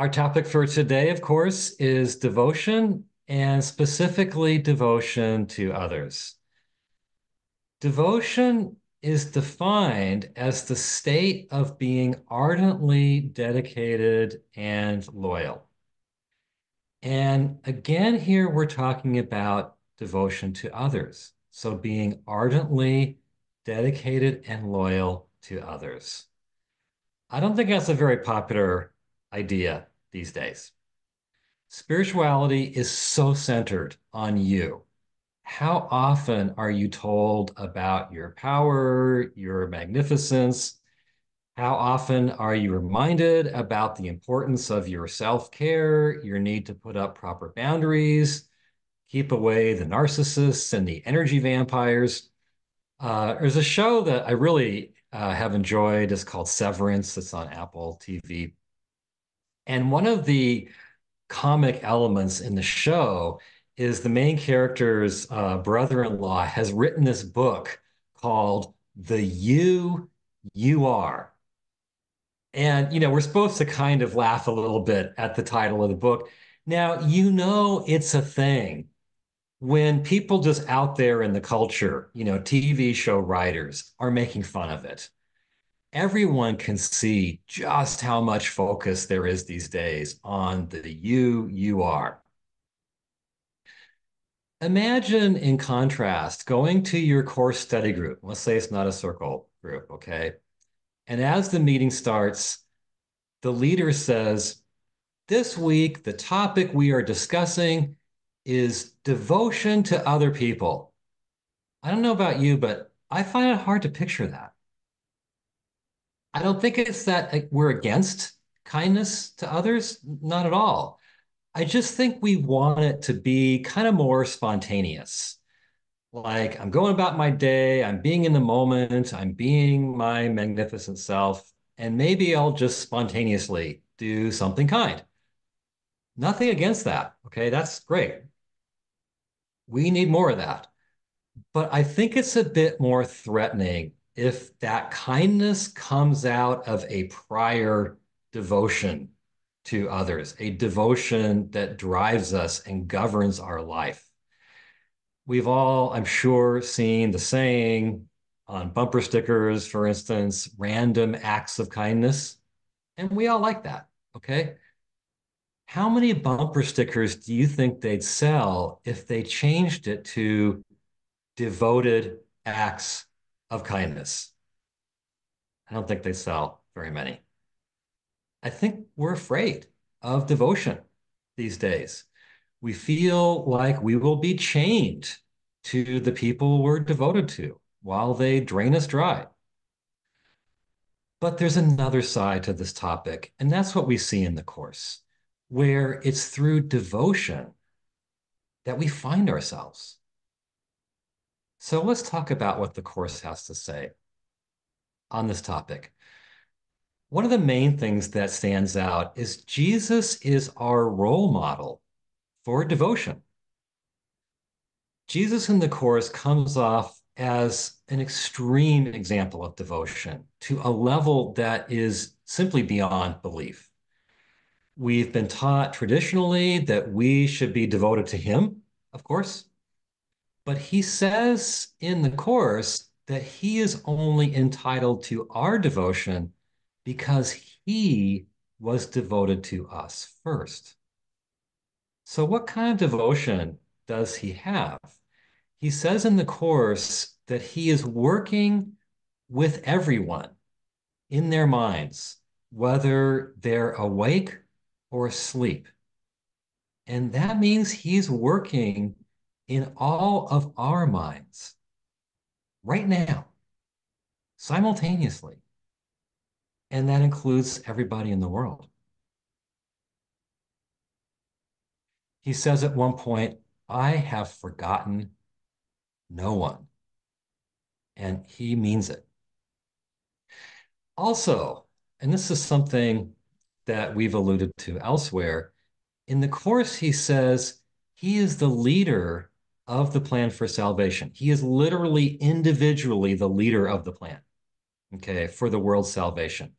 Our topic for today, of course, is devotion and specifically devotion to others. Devotion is defined as the state of being ardently dedicated and loyal. And again, here we're talking about devotion to others. So being ardently dedicated and loyal to others. I don't think that's a very popular idea these days. Spirituality is so centered on you. How often are you told about your power, your magnificence? How often are you reminded about the importance of your self-care, your need to put up proper boundaries, keep away the narcissists and the energy vampires? There's a show that I really have enjoyed. It's called Severance. It's on Apple TV. And one of the comic elements in the show is the main character's brother-in-law has written this book called The You Are. And, we're supposed to kind of laugh a little bit at the title of the book. Now, it's a thing when people just out there in the culture, TV show writers are making fun of it. Everyone can see just how much focus there is these days on the you are. Imagine, in contrast, going to your course study group. Let's say it's not a circle group, okay? And as the meeting starts, the leader says, this week, the topic we are discussing is devotion to other people. I don't know about you, but I find it hard to picture that. I don't think it's that we're against kindness to others, not at all. I just think we want it to be kind of more spontaneous. Like I'm going about my day, I'm being in the moment, I'm being my magnificent self, and maybe I'll just spontaneously do something kind. Nothing against that. Okay, that's great. We need more of that. But I think it's a bit more threatening if that kindness comes out of a prior devotion to others, a devotion that drives us and governs our life. We've all, I'm sure, seen the saying on bumper stickers, for instance, random acts of kindness. And we all like that. Okay. How many bumper stickers do you think they'd sell if they changed it to devoted acts of kindness? I don't think they sell very many. I think we're afraid of devotion these days. We feel like we will be chained to the people we're devoted to while they drain us dry. But there's another side to this topic, and that's what we see in the Course, where it's through devotion that we find ourselves. So let's talk about what the Course has to say on this topic. One of the main things that stands out is Jesus is our role model for devotion. Jesus in the Course comes off as an extreme example of devotion to a level that is simply beyond belief. We've been taught traditionally that we should be devoted to him, of course, but he says in the Course that he is only entitled to our devotion because he was devoted to us first. So, what kind of devotion does he have? He says in the Course that he is working with everyone in their minds, whether they're awake or asleep. And that means he's working in all of our minds right now, simultaneously. And that includes everybody in the world. He says at one point, I have forgotten no one. And he means it. Also, and this is something that we've alluded to elsewhere, in the Course, he says he is the leader of the plan for salvation. He is literally individually the leader of the plan, okay, for the world's salvation.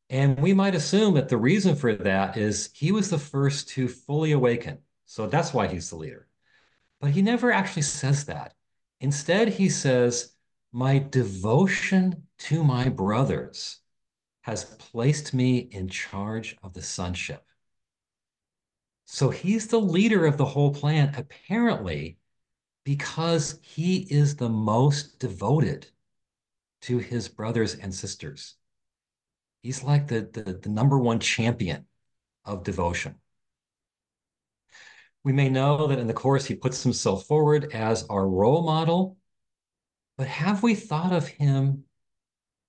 And we might assume that the reason for that is he was the first to fully awaken. So that's why he's the leader. But he never actually says that. Instead, he says, my devotion to my brothers has placed me in charge of the sonship. So he's the leader of the whole plan, apparently, because he is the most devoted to his brothers and sisters. He's like the number one champion of devotion. We may know that in the Course, he puts himself forward as our role model, but have we thought of him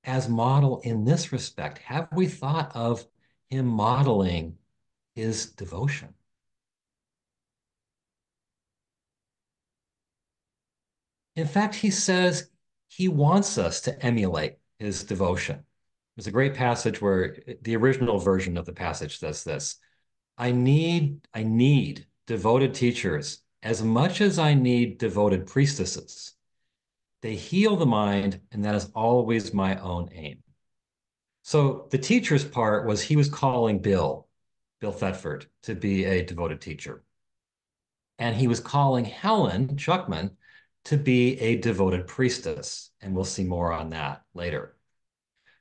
as model in this respect? Have we thought of him modeling his devotion? In fact, he says he wants us to emulate his devotion. There's a great passage where the original version of the passage says this: I need devoted teachers as much as I need devoted priestesses. They heal the mind, and that is always my own aim. So the teacher's part was he was calling Bill Thetford, to be a devoted teacher. And he was calling Helen Schucman to be a devoted priestess. And we'll see more on that later.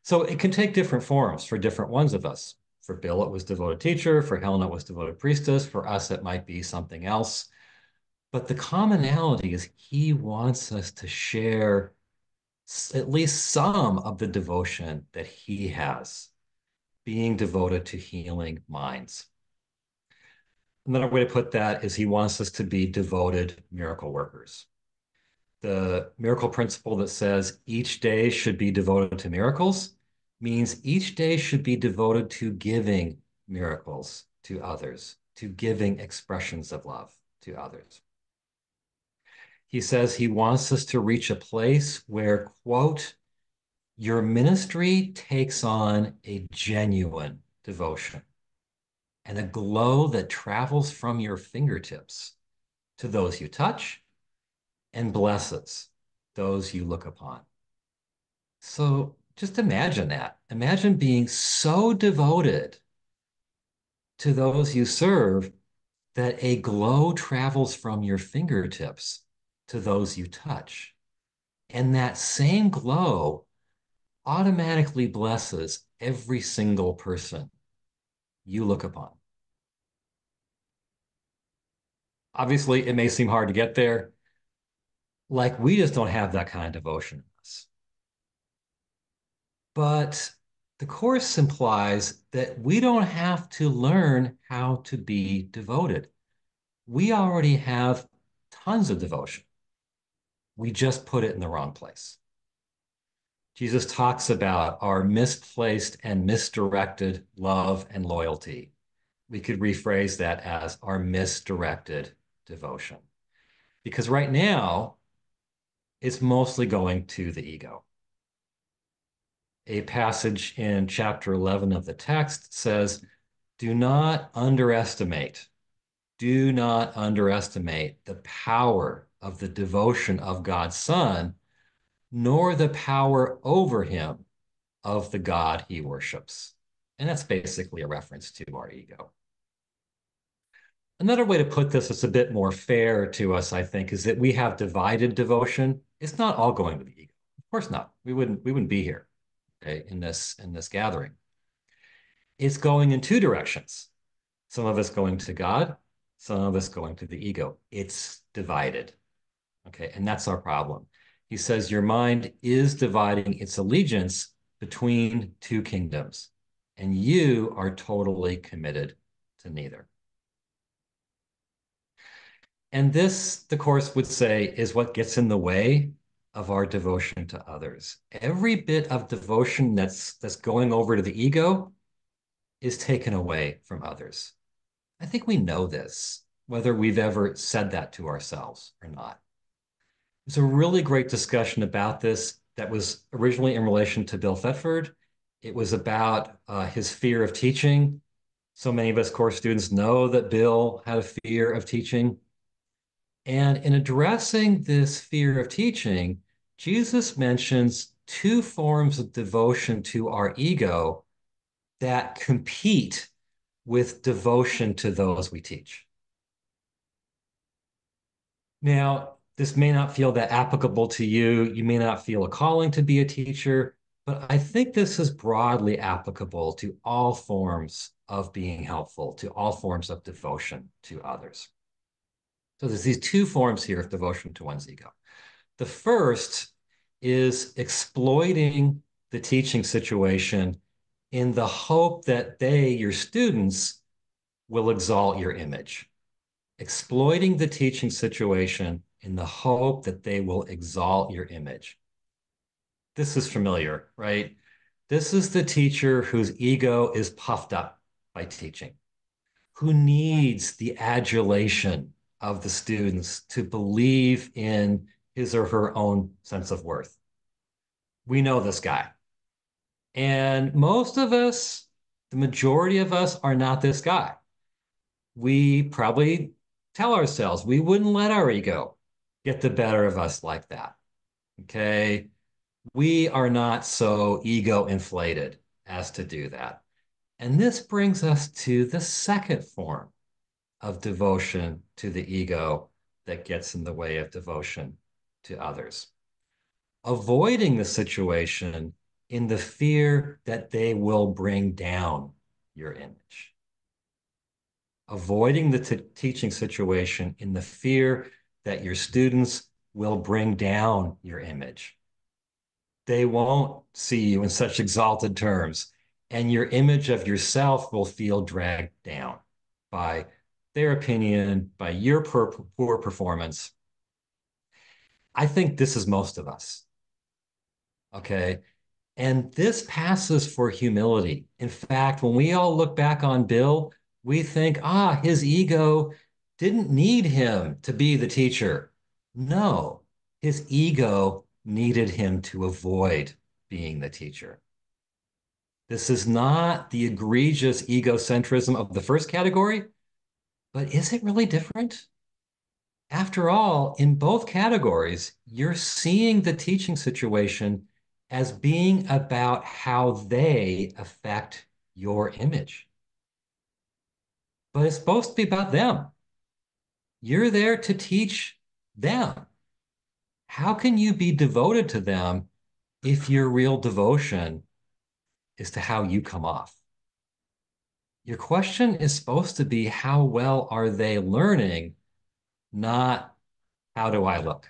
So it can take different forms for different ones of us. For Bill, it was devoted teacher. For Helen, it was devoted priestess. For us, it might be something else. But the commonality is he wants us to share at least some of the devotion that he has, being devoted to healing minds. Another way to put that is he wants us to be devoted miracle workers. The miracle principle that says each day should be devoted to miracles means each day should be devoted to giving miracles to others, to giving expressions of love to others. He says he wants us to reach a place where, quote, your ministry takes on a genuine devotion and a glow that travels from your fingertips to those you touch and blesses those you look upon. So just imagine that. Imagine being so devoted to those you serve that a glow travels from your fingertips to those you touch. And that same glow automatically blesses every single person you look upon. Obviously, it may seem hard to get there. Like we just don't have that kind of devotion in us. But the Course implies that we don't have to learn how to be devoted. We already have tons of devotion. We just put it in the wrong place. Jesus talks about our misplaced and misdirected love and loyalty. We could rephrase that as our misdirected devotion. Because right now, it's mostly going to the ego. A passage in chapter 11 of the text says, do not underestimate the power of the devotion of God's Son, nor the power over him of the God he worships. And that's basically a reference to our ego. Another way to put this that's a bit more fair to us, I think, is that we have divided devotion. It's not all going to the ego. Of course not. We wouldn't be here, okay, in this gathering. It's going in two directions. Some of us going to God, some of us going to the ego. It's divided. Okay, and that's our problem. He says your mind is dividing its allegiance between two kingdoms, and you are totally committed to neither. And this, the Course would say, is what gets in the way of our devotion to others. Every bit of devotion that's going over to the ego is taken away from others. I think we know this, whether we've ever said that to ourselves or not. There's a really great discussion about this that was originally in relation to Bill Thetford. It was about his fear of teaching. So many of us Course students know that Bill had a fear of teaching. And in addressing this fear of teaching, Jesus mentions two forms of devotion to our ego that compete with devotion to those we teach. Now, this may not feel that applicable to you. You may not feel a calling to be a teacher, but I think this is broadly applicable to all forms of being helpful, to all forms of devotion to others. So there's these two forms here of devotion to one's ego. The first is exploiting the teaching situation in the hope that they, your students, will exalt your image. Exploiting the teaching situation in the hope that they will exalt your image. This is familiar, right? This is the teacher whose ego is puffed up by teaching, who needs the adulation of the students to believe in his or her own sense of worth. We know this guy. And most of us, the majority of us, are not this guy. We probably tell ourselves we wouldn't let our ego get the better of us like that. Okay. We are not so ego inflated as to do that. And this brings us to the second form of devotion to the ego that gets in the way of devotion to others. Avoiding the situation in the fear that they will bring down your image. Avoiding the teaching situation in the fear that your students will bring down your image. They won't see you in such exalted terms, and your image of yourself will feel dragged down by their opinion, by your poor performance. I think this is most of us. Okay. And this passes for humility. In fact, when we all look back on Bill, we think, his ego didn't need him to be the teacher. No, his ego needed him to avoid being the teacher. This is not the egregious egocentrism of the first category, but is it really different? After all, in both categories, you're seeing the teaching situation as being about how they affect your image. But it's supposed to be about them. You're there to teach them. How can you be devoted to them if your real devotion is to how you come off? Your question is supposed to be, how well are they learning, not how do I look?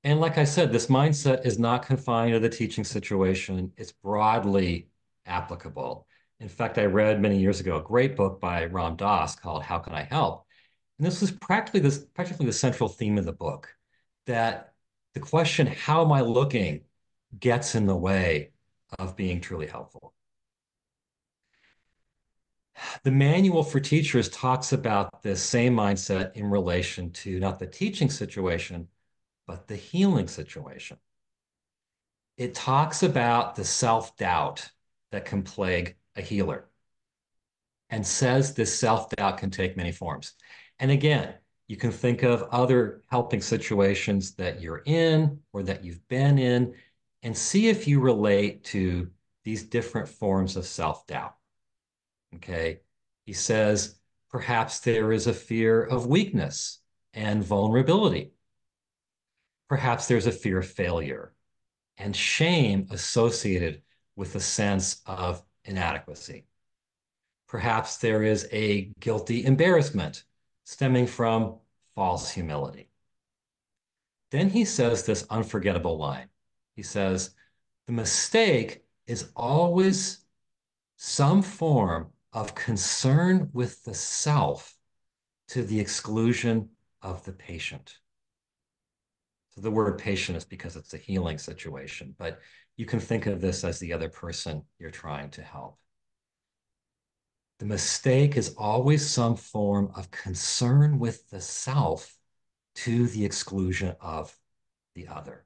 And like I said, this mindset is not confined to the teaching situation. It's broadly applicable. In fact, I read many years ago a great book by Ram Dass called How Can I Help? And this was practically the central theme of the book, that the question, how am I looking, gets in the way of being truly helpful. The manual for teachers talks about this same mindset in relation to not the teaching situation, but the healing situation. It talks about the self-doubt that can plague a healer and says this self-doubt can take many forms. And again, you can think of other helping situations that you're in or that you've been in and see if you relate to these different forms of self-doubt. Okay. He says, perhaps there is a fear of weakness and vulnerability. Perhaps there's a fear of failure and shame associated with a sense of inadequacy. Perhaps there is a guilty embarrassment stemming from false humility. Then he says this unforgettable line. He says, the mistake is always some form of concern with the self to the exclusion of the patient. So the word patient is because it's a healing situation, but you can think of this as the other person you're trying to help. The mistake is always some form of concern with the self to the exclusion of the other.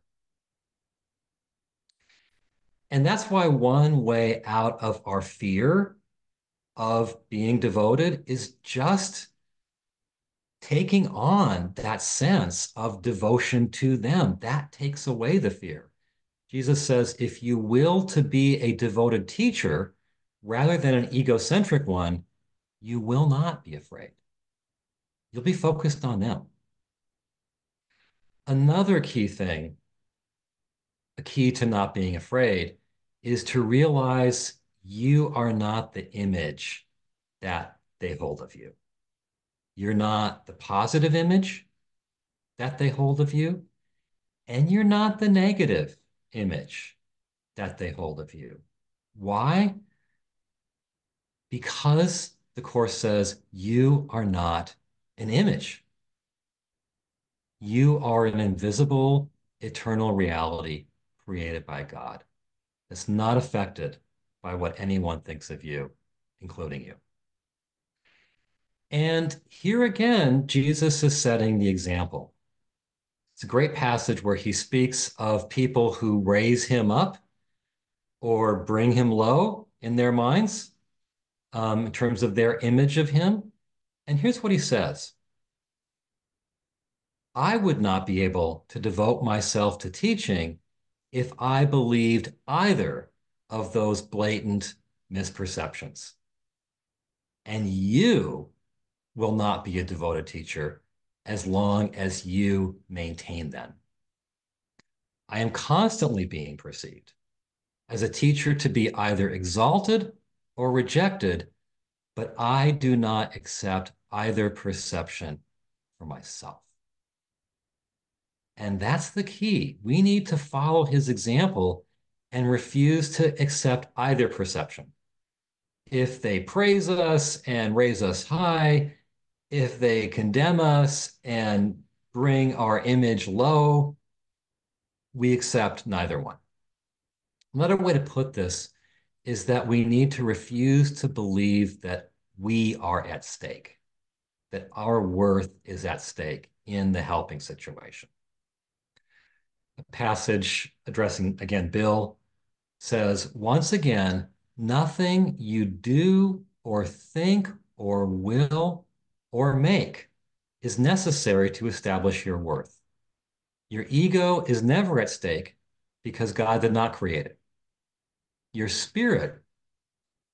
And that's why one way out of our fear of being devoted is just taking on that sense of devotion to them. That takes away the fear. Jesus says, if you will to be a devoted teacher rather than an egocentric one, you will not be afraid. You'll be focused on them. Another key thing, a key to not being afraid, is to realize you are not the image that they hold of you. You're not the positive image that they hold of you, and you're not the negative image that they hold of you. Why? Because the Course says you are not an image. You are an invisible, eternal reality created by God. It's not affected by what anyone thinks of you, including you. And here again, Jesus is setting the example. It's a great passage where he speaks of people who raise him up or bring him low in their minds, in terms of their image of him. And here's what he says: I would not be able to devote myself to teaching if I believed either of those blatant misperceptions. And you will not be a devoted teacher as long as you maintain them. I am constantly being perceived as a teacher to be either exalted or rejected, but I do not accept either perception for myself. And that's the key. We need to follow his example and refuse to accept either perception. If they praise us and raise us high, if they condemn us and bring our image low, we accept neither one. Another way to put this is that we need to refuse to believe that we are at stake, that our worth is at stake in the helping situation. A passage addressing, again, Bill says, once again, nothing you do or think or will or make is necessary to establish your worth. Your ego is never at stake because God did not create it. Your spirit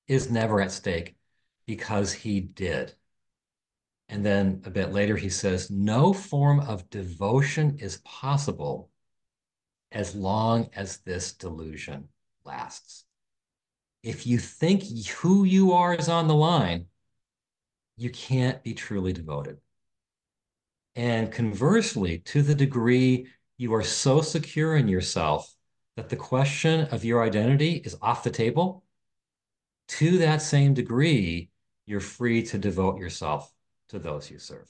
is never at stake because he did. And then a bit later, he says, no form of devotion is possible as long as this delusion lasts. If you think who you are is on the line, you can't be truly devoted. And conversely, to the degree you are so secure in yourself that the question of your identity is off the table, to that same degree, you're free to devote yourself to those you serve.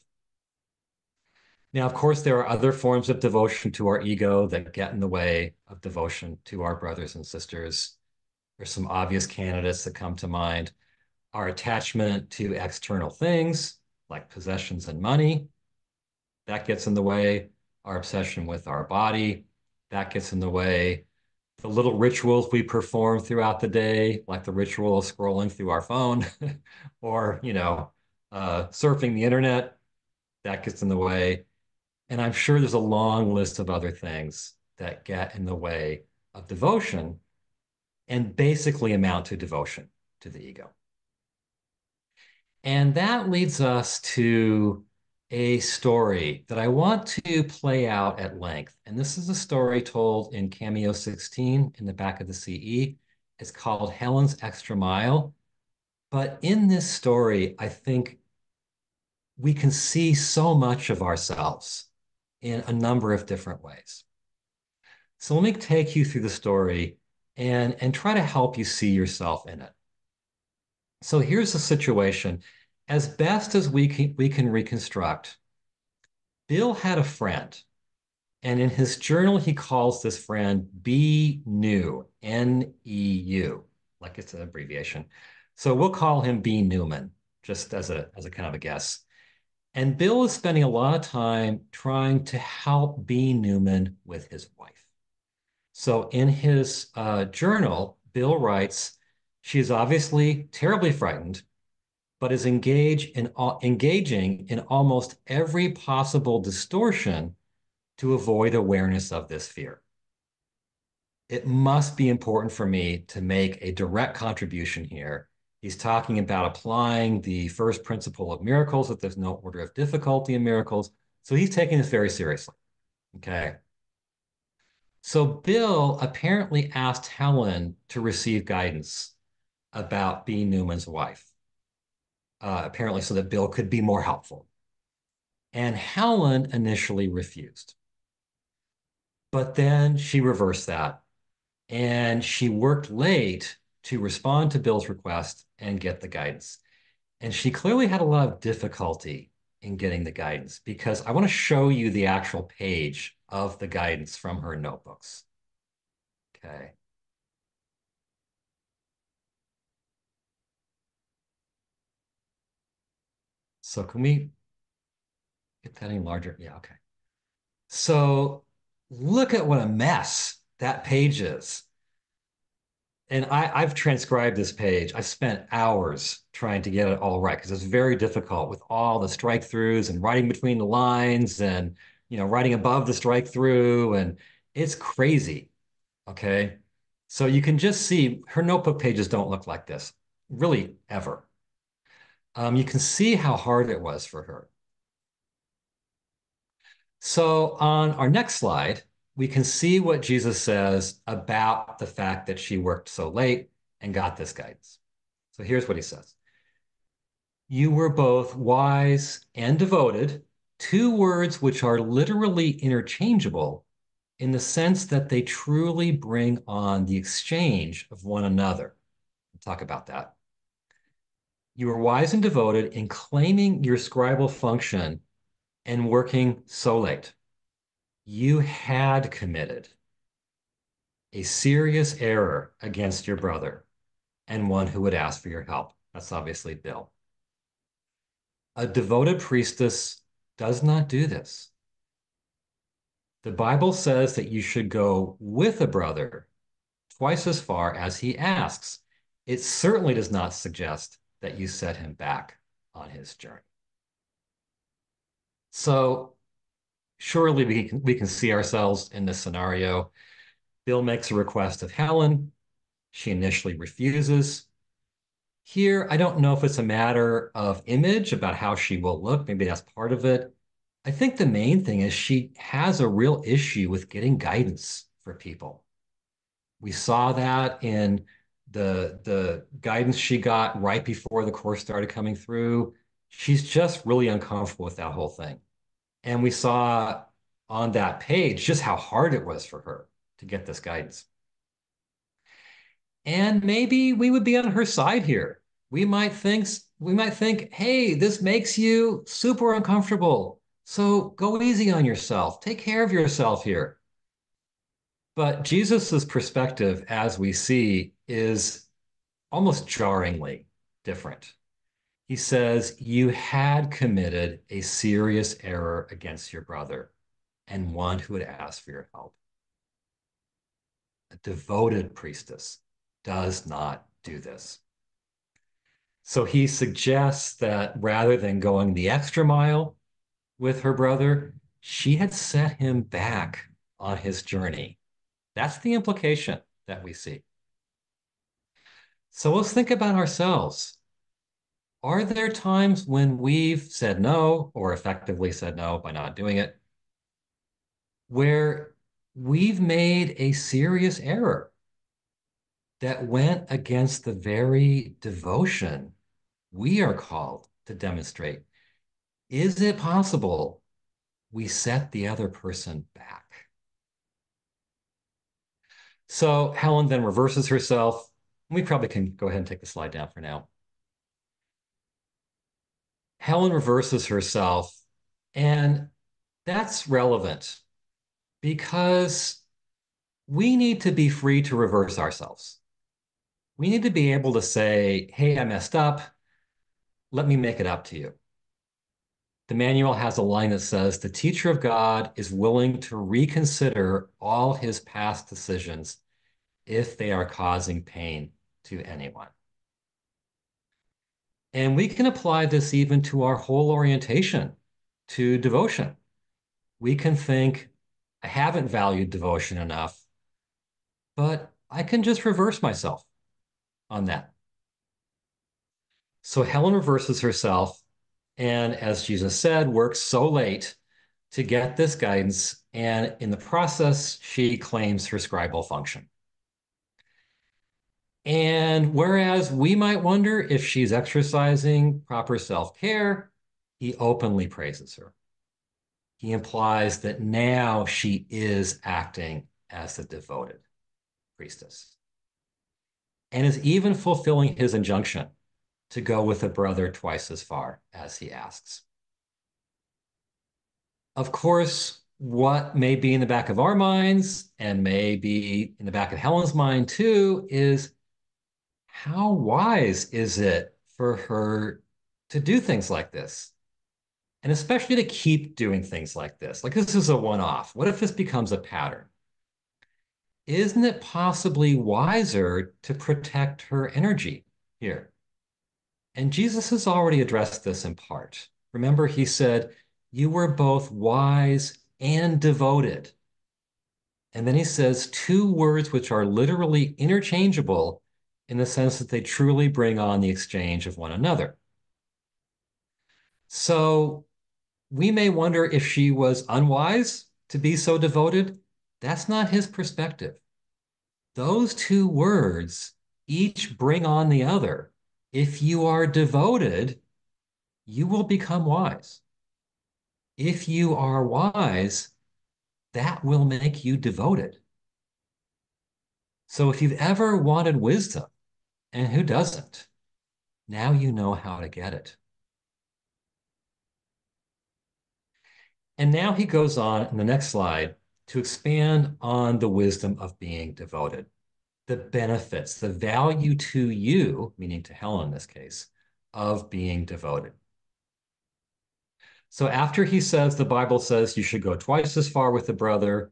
Now, of course, there are other forms of devotion to our ego that get in the way of devotion to our brothers and sisters. There's some obvious candidates that come to mind. Our attachment to external things like possessions and money, that gets in the way. Our obsession with our body, that gets in the way. The little rituals we perform throughout the day, like the ritual of scrolling through our phone or, surfing the internet, that gets in the way. And I'm sure there's a long list of other things that get in the way of devotion and basically amount to devotion to the ego. And that leads us to a story that I want to play out at length. And this is a story told in Cameo 16 in the back of the CE. It's called Helen's Extra Mile. But in this story, I think we can see so much of ourselves in a number of different ways. So let me take you through the story and try to help you see yourself in it. So here's the situation. As best as we can reconstruct, Bill had a friend, and in his journal, he calls this friend B New, N-E-U, like it's an abbreviation. So we'll call him B Newman, just as a kind of a guess. And Bill is spending a lot of time trying to help B Newman with his wife. So in his journal, Bill writes, she is obviously terribly frightened, but is engaging in almost every possible distortion to avoid awareness of this fear. it must be important for me to make a direct contribution here. He's talking about applying the first principle of miracles, that there's no order of difficulty in miracles. So he's taking this very seriously. Okay. So Bill apparently asked Helen to receive guidance about being Newman's wife, apparently so that Bill could be more helpful. And Helen initially refused, but then she reversed that and she worked late to respond to Bill's request and get the guidance. And she clearly had a lot of difficulty in getting the guidance because I want to show you the actual page of the guidance from her notebooks. Okay. So can we get that any larger? Yeah, okay. So look at what a mess that page is. And I've transcribed this page. I spent hours trying to get it all right because it's very difficult with all the strike throughs and writing between the lines and writing above the strike through, and it's crazy. Okay. So you can just see her notebook pages don't look like this, really, ever. You can see how hard it was for her. So on our next slide, we can see what Jesus says about the fact that she worked so late and got this guidance. So here's what he says. You were both wise and devoted, two words which are literally interchangeable in the sense that they truly bring on the exchange of one another. We'll talk about that. You were wise and devoted in claiming your scribal function and working so late. You had committed a serious error against your brother and one who would ask for your help. That's obviously Bill. A devoted priestess does not do this. The Bible says that you should go with a brother twice as far as he asks. It certainly does not suggest that you set him back on his journey. So surely we can see ourselves in this scenario. Bill makes a request of Helen. She initially refuses. Here, I don't know if it's a matter of image about how she will look. Maybe that's part of it. I think the main thing is she has a real issue with getting guidance for people. We saw that in the guidance she got right before the course started coming through. She's just really uncomfortable with that whole thing. And we saw on that page just how hard it was for her to get this guidance. And maybe we would be on her side here. We might think, hey, this makes you super uncomfortable. So go easy on yourself. Take care of yourself here. But Jesus's perspective, as we see, is almost jarringly different. He says, you had committed a serious error against your brother and one who would ask for your help. A devoted priestess does not do this. So he suggests that rather than going the extra mile with her brother, she had set him back on his journey. That's the implication that we see. So let's think about ourselves. Are there times when we've said no or effectively said no by not doing it, where we've made a serious error that went against the very devotion we are called to demonstrate? Is it possible we set the other person back? So Helen then reverses herself. We probably can go ahead and take the slide down for now. Helen reverses herself, and that's relevant because we need to be free to reverse ourselves. We need to be able to say, hey, I messed up. Let me make it up to you. The manual has a line that says, the teacher of God is willing to reconsider all his past decisions if they are causing pain to anyone. And we can apply this even to our whole orientation to devotion. We can think, I haven't valued devotion enough. but I can just reverse myself on that. So Helen reverses herself and, as Jesus said, works so late to get this guidance. And in the process, she claims her scribal function. And whereas we might wonder if she's exercising proper self care, he openly praises her. He implies that now she is acting as a devoted priestess and is even fulfilling his injunction to go with a brother twice as far as he asks. Of course, what may be in the back of our minds and may be in the back of Helen's mind too is how wise is it for her to do things like this? And especially to keep doing things like this. Like this is a one off. What if this becomes a pattern? Isn't it possibly wiser to protect her energy here? And Jesus has already addressed this in part. Remember, he said, you were both wise and devoted. And then he says two words which are literally interchangeable in the sense that they truly bring on the exchange of one another. So we may wonder if she was unwise to be so devoted. That's not his perspective. Those two words each bring on the other. If you are devoted, you will become wise. If you are wise, that will make you devoted. So if you've ever wanted wisdom, and who doesn't, now you know how to get it. And now he goes on in the next slide to expand on the wisdom of being devoted, the benefits, the value to you, meaning to Helen in this case, of being devoted. So after he says the Bible says you should go twice as far with the brother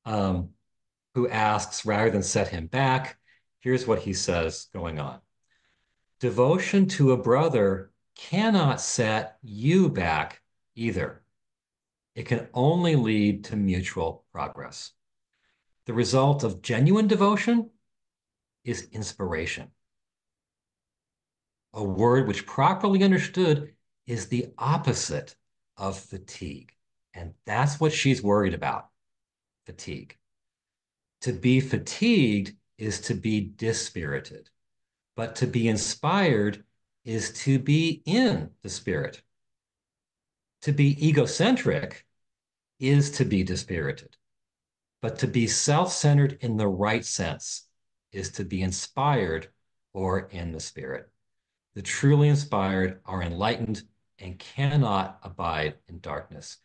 who asks rather than set him back, here's what he says going on. Devotion to a brother cannot set you back either. It can only lead to mutual progress. The result of genuine devotion is inspiration. A word which properly understood is the opposite of fatigue. And that's what she's worried about, fatigue. To be fatigued is to be dispirited, but to be inspired is to be in the spirit. To be egocentric is to be dispirited, but to be self-centered in the right sense is to be inspired or in the spirit. The truly inspired are enlightened and cannot abide in darkness.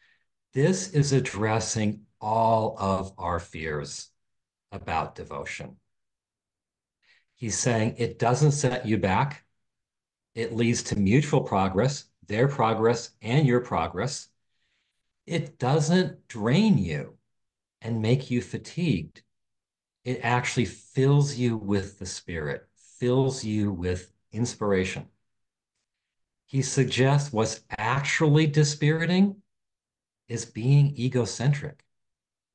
This is addressing all of our fears about devotion. He's saying it doesn't set you back. It leads to mutual progress, their progress and your progress. It doesn't drain you and make you fatigued. It actually fills you with the Spirit, fills you with inspiration. He suggests what's actually dispiriting is being egocentric.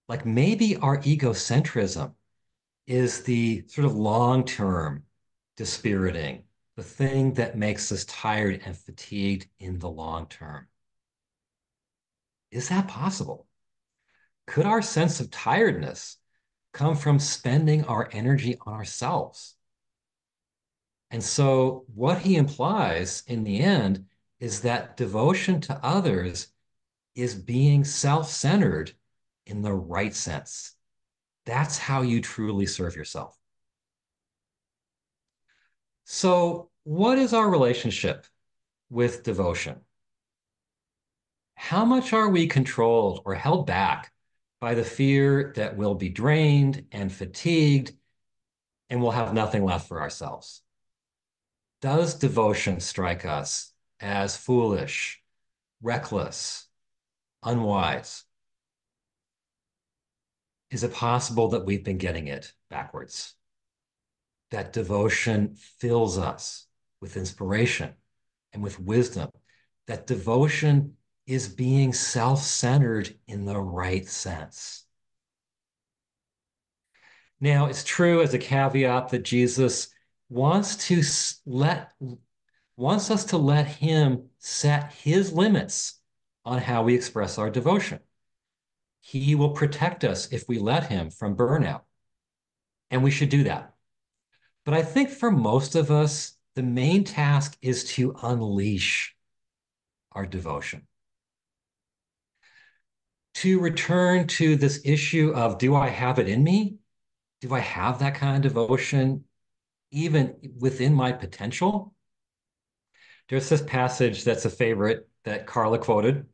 Like maybe our egocentrism is the sort of long-term dispiriting, the thing that makes us tired and fatigued in the long term. Is that possible? Could our sense of tiredness come from spending our energy on ourselves? And so, what he implies in the end is that devotion to others is being self centered in the right sense. That's how you truly serve yourself. So, what is our relationship with devotion? How much are we controlled or held back by the fear that we'll be drained and fatigued and we'll have nothing left for ourselves? Does devotion strike us as foolish, reckless, unwise? Is it possible that we've been getting it backwards? That devotion fills us with inspiration and with wisdom. That devotion is being self-centered in the right sense. Now, it's true as a caveat that Jesus wants to let wants us to let him set his limits on how we express our devotion. He will protect us if we let him from burnout, and we should do that. But I think for most of us, the main task is to unleash our devotion. To return to this issue of, do I have it in me? Do I have that kind of devotion even within my potential? There's this passage that's a favorite that Carla quoted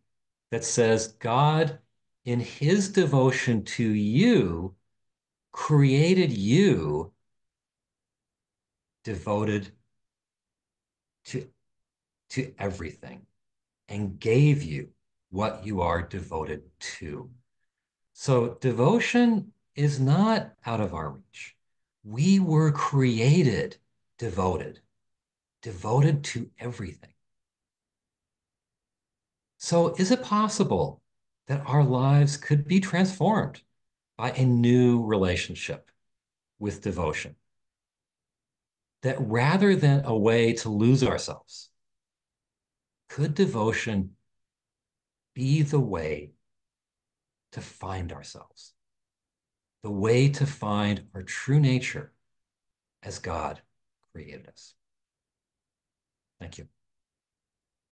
that says, God, in his devotion to you, created you devoted to, to everything and gave you what you are devoted to. So devotion is not out of our reach. We were created devoted, devoted to everything. So is it possible that our lives could be transformed by a new relationship with devotion? That rather than a way to lose ourselves, could devotion be the way to find ourselves, the way to find our true nature as God created us? Thank you.